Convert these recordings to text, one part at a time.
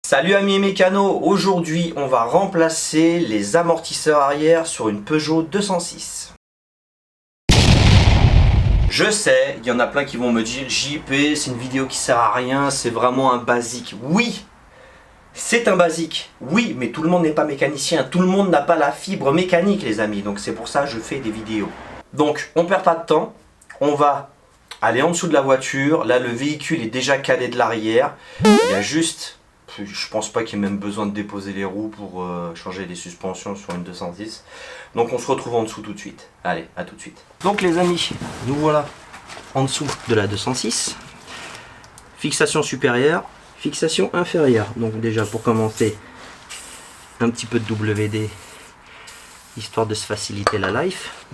Salut amis mécanos, aujourd'hui on va remplacer les amortisseurs arrière sur une Peugeot 206. Je sais, il y en a plein qui vont me dire JP, c'est une vidéo qui sert à rien, c'est vraiment un basique. Oui, c'est un basique, oui, mais tout le monde n'est pas mécanicien, tout le monde n'a pas la fibre mécanique les amis, donc c'est pour ça que je fais des vidéos. Donc on perd pas de temps, on va aller en dessous de la voiture, là le véhicule est déjà calé de l'arrière, il y a juste... Je pense pas qu'il y ait même besoin de déposer les roues pour changer les suspensions sur une 210. Donc on se retrouve en dessous tout de suite. Allez, à tout de suite. Donc les amis, nous voilà en dessous de la 206. Fixation supérieure, fixation inférieure. Donc déjà pour commencer, un petit peu de WD, histoire de se faciliter la life.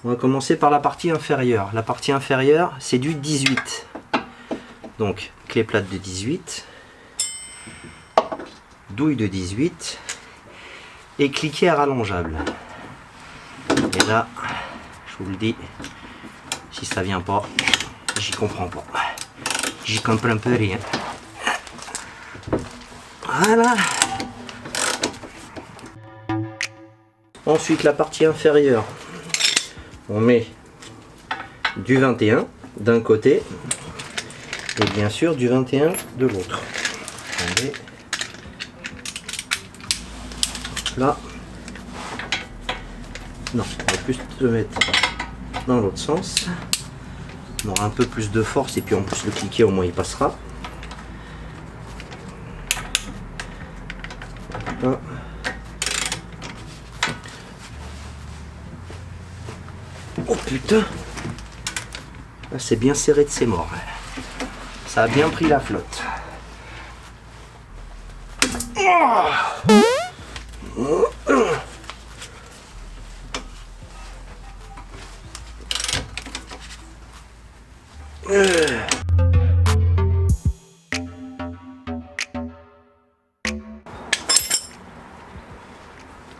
On va commencer par la partie inférieure. La partie inférieure, c'est du 18. Donc clé plate de 18. Douille de 18 et cliquet à rallongeable. Et là, je vous le dis, si ça vient pas, j'y comprends pas. J'y comprends un peu rien. Voilà. Ensuite, la partie inférieure, on met du 21 d'un côté et bien sûr du 21 de l'autre. Là, non, on va plus se mettre dans l'autre sens. On aura un peu plus de force et puis en plus le cliquet au moins il passera. Là. Oh putain, là c'est bien serré de ses morts. Ça a bien pris la flotte.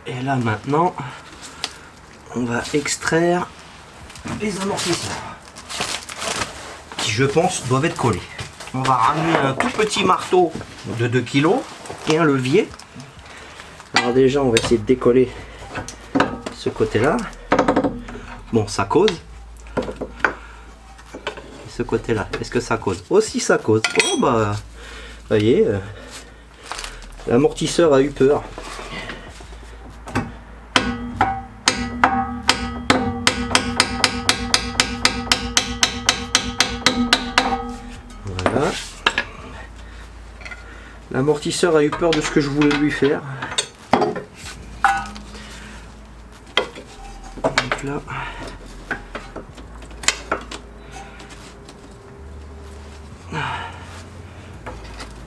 Et là maintenant, on va extraire les amortisseurs qui je pense doivent être collés. On va ramener un tout petit marteau de 2 kg et un levier. Alors déjà on va essayer de décoller ce côté là. Bon, ça cause. Et ce côté là, est-ce que ça cause? Aussi ça cause. Oh bah, vous voyez, l'amortisseur a eu peur. Voilà. L'amortisseur a eu peur de ce que je voulais lui faire. Donc là,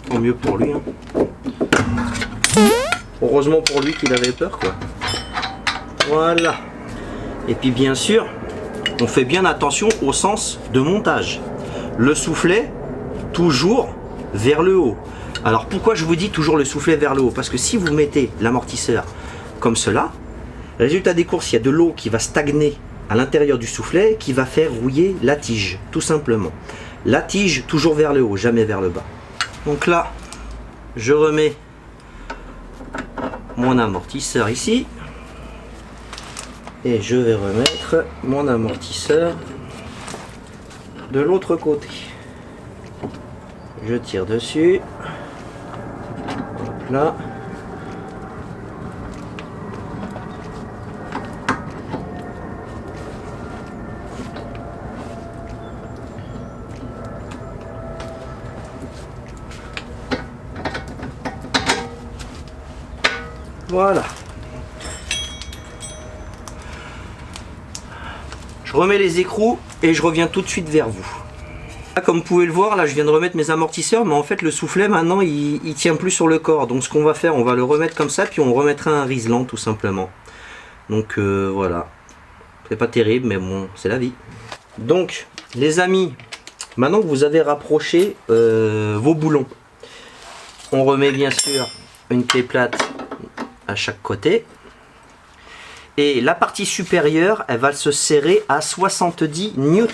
tant mieux pour lui. Hein. Heureusement pour lui qu'il avait peur, quoi. Voilà. Et puis bien sûr, on fait bien attention au sens de montage. Le soufflet, toujours vers le haut. Alors pourquoi je vous dis toujours le soufflet vers le haut? Parce que si vous mettez l'amortisseur comme cela, résultat des courses, il y a de l'eau qui va stagner à l'intérieur du soufflet, qui va faire rouiller la tige, tout simplement. La tige toujours vers le haut, jamais vers le bas. Donc là, je remets mon amortisseur ici. Et je vais remettre mon amortisseur de l'autre côté. Je tire dessus. Hop là. Voilà. Je remets les écrous et je reviens tout de suite vers vous. Là, comme vous pouvez le voir, là je viens de remettre mes amortisseurs, mais en fait le soufflet maintenant il tient plus sur le corps. Donc ce qu'on va faire, on va le remettre comme ça, puis on remettra un riselant tout simplement. Donc voilà. C'est pas terrible, mais bon, c'est la vie. Donc les amis, maintenant que vous avez rapproché vos boulons, on remet bien sûr une clé plate à chaque côté. Et la partie supérieure, elle va se serrer à 70 Nm,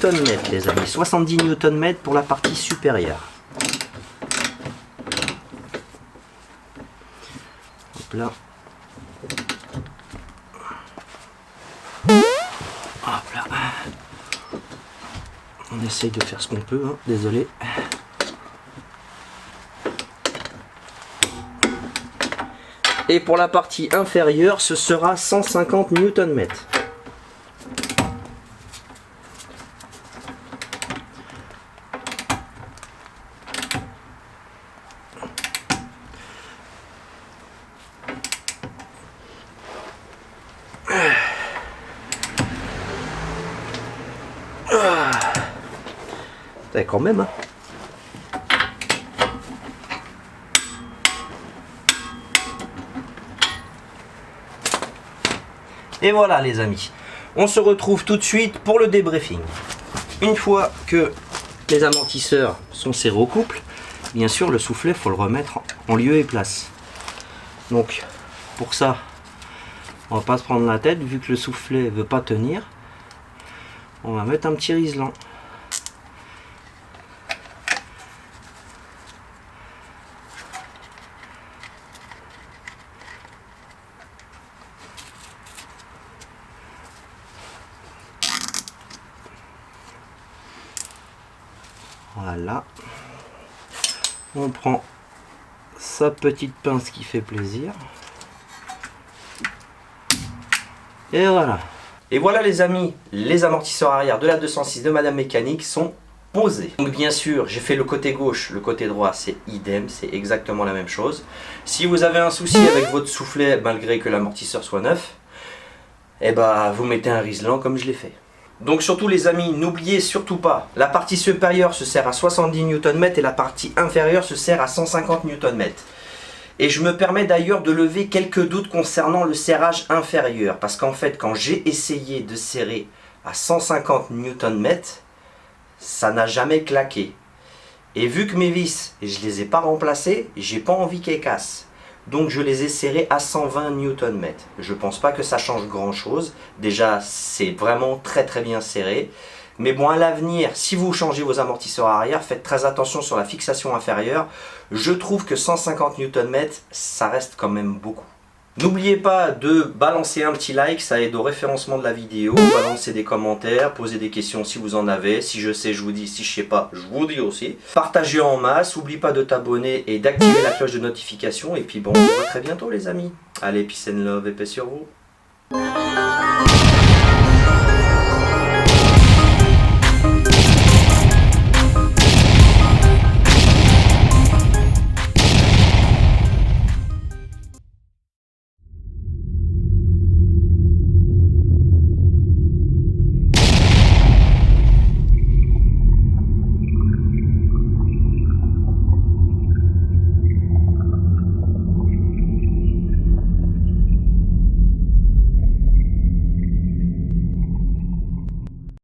les amis. 70 Nm pour la partie supérieure. Hop là. Hop là. On essaye de faire ce qu'on peut, hein. Désolé. Et pour la partie inférieure, ce sera 150 Nm. Quand même, hein. Et voilà les amis, on se retrouve tout de suite pour le débriefing. Une fois que les amortisseurs sont serrés au couple, bien sûr le soufflet faut le remettre en lieu et place. Donc pour ça, on va pas se prendre la tête, vu que le soufflet veut pas tenir, on va mettre un petit riselant. Voilà, on prend sa petite pince qui fait plaisir. Et voilà. Et voilà les amis, les amortisseurs arrière de la 206 de Madame Mécanique sont posés. Donc bien sûr, j'ai fait le côté gauche, le côté droit, c'est idem, c'est exactement la même chose. Si vous avez un souci avec votre soufflet, malgré que l'amortisseur soit neuf, eh ben, vous mettez un riselant comme je l'ai fait. Donc surtout les amis, n'oubliez surtout pas, la partie supérieure se serre à 70 Nm et la partie inférieure se serre à 150 Nm. Et je me permets d'ailleurs de lever quelques doutes concernant le serrage inférieur, parce qu'en fait quand j'ai essayé de serrer à 150 Nm, ça n'a jamais claqué. Et vu que mes vis, je les ai pas remplacées, j'ai pas envie qu'elles cassent. Donc je les ai serrés à 120 Nm. Je pense pas que ça change grand chose. Déjà c'est vraiment très bien serré. Mais bon, à l'avenir, si vous changez vos amortisseurs arrière, faites très attention sur la fixation inférieure. Je trouve que 150 Nm, ça reste quand même beaucoup. N'oubliez pas de balancer un petit like, ça aide au référencement de la vidéo. Balancez des commentaires, posez des questions si vous en avez. Si je sais, je vous dis. Si je sais pas, je vous dis aussi. Partagez en masse, n'oublie pas de t'abonner et d'activer la cloche de notification. Et puis bon, on se voit très bientôt les amis. Allez, peace and love et paix sur vous.